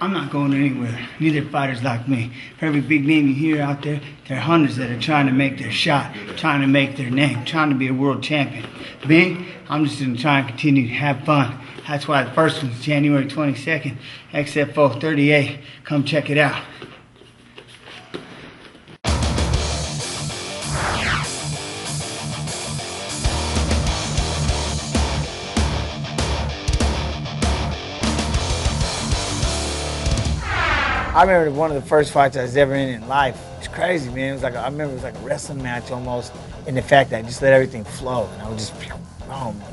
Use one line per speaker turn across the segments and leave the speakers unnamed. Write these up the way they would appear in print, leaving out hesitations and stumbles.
I'm not going anywhere. Neither fighters like me. For every big name you hear out there, there are hundreds that are trying to make their shot, trying to make their name, trying to be a world champion. Me, I'm just going to try and continue to have fun. That's why the first one's January 22nd, XFO 38. Come check it out. I remember one of the first fights I was ever in life. It's crazy, man. It was like I remember it was like a wrestling match almost, in the fact that I just let everything flow, and I was just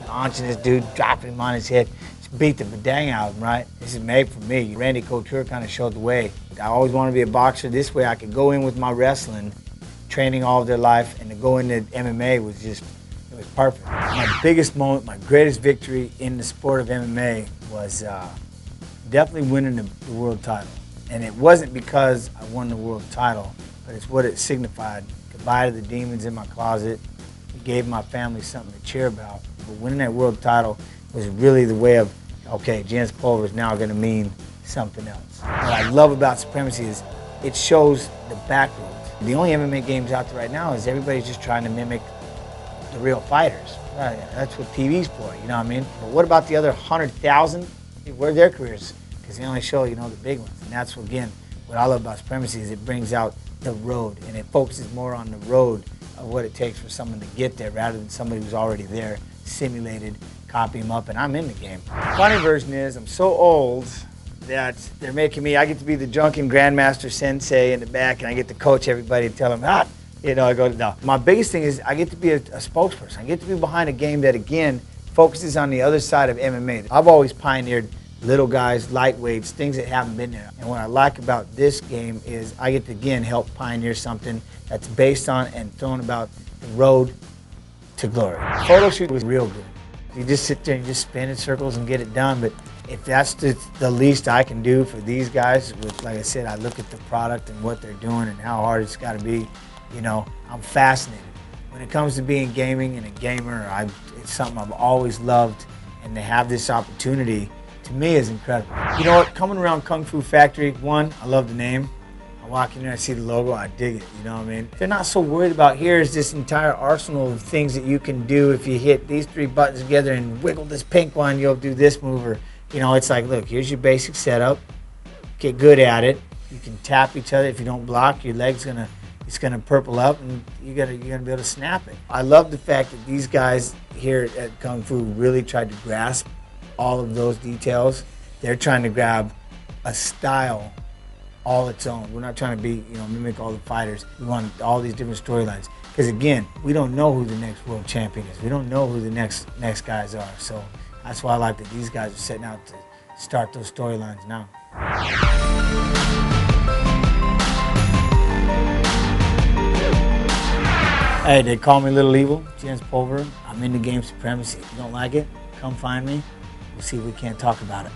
launching this dude, dropping him on his head, just beat the dang out of him, right? This is made for me. Randy Couture kind of showed the way. I always wanted to be a boxer. This way I could go in with my wrestling, training all of their life, and to go into MMA was just, it was perfect. My biggest moment, my greatest victory in the sport of MMA was definitely winning the world title. And it wasn't because I won the world title, but it's what it signified. Goodbye to the demons in my closet. It gave my family something to cheer about. But winning that world title was really the way of, okay, Jens Pulver is now going to mean something else. What I love about Supremacy is it shows the back roads. The only MMA games out there right now is everybody's just trying to mimic the real fighters. Right? That's what TV's for, you know what I mean? But what about the other 100,000? Where are their careers? Because they only show, you know, the big ones. And that's, again, what I love about Supremacy is it brings out the road, and it focuses more on the road of what it takes for someone to get there rather than somebody who's already there, simulated, copy them up, and I'm in the game. The funny version is I'm so old that they're making me, I get to be the drunken grandmaster sensei in the back, and I get to coach everybody and tell them, you know, I go, no. My biggest thing is I get to be a spokesperson. I get to be behind a game that, again, focuses on the other side of MMA. I've always pioneered little guys, lightweights, things that haven't been there. And what I like about this game is I get to, again, help pioneer something that's based on and thrown about the road to glory. Photo shoot was real good. You just sit there and just spin in circles and get it done. But if that's the least I can do for these guys, with, like I said, I look at the product and what they're doing and how hard it's got to be, you know, I'm fascinated. When it comes to being gaming and a gamer, it's something I've always loved, and to have this opportunity to me is incredible. You know what, coming around Kung Fu Factory, one, I love the name. I walk in there, I see the logo, I dig it, you know what I mean? They're not so worried about, here's this entire arsenal of things that you can do if you hit these 3 buttons together and wiggle this pink one, you'll do this move. Or, you know, it's like, look, here's your basic setup, get good at it. You can tap each other. If you don't block, your leg's it's gonna purple up, and you're gonna be able to snap it. I love the fact that these guys here at Kung Fu really tried to grasp all of those details. They're trying to grab a style all its own. We're not trying to be, you know, mimic all the fighters. We want all these different storylines. Because again, we don't know who the next world champion is. We don't know who the next guys are. So that's why I like that these guys are setting out to start those storylines now. Hey, they call me Little Evil, Jens Pulver. I'm in the game Supremacy. If you don't like it, come find me. We'll see if we can't talk about it.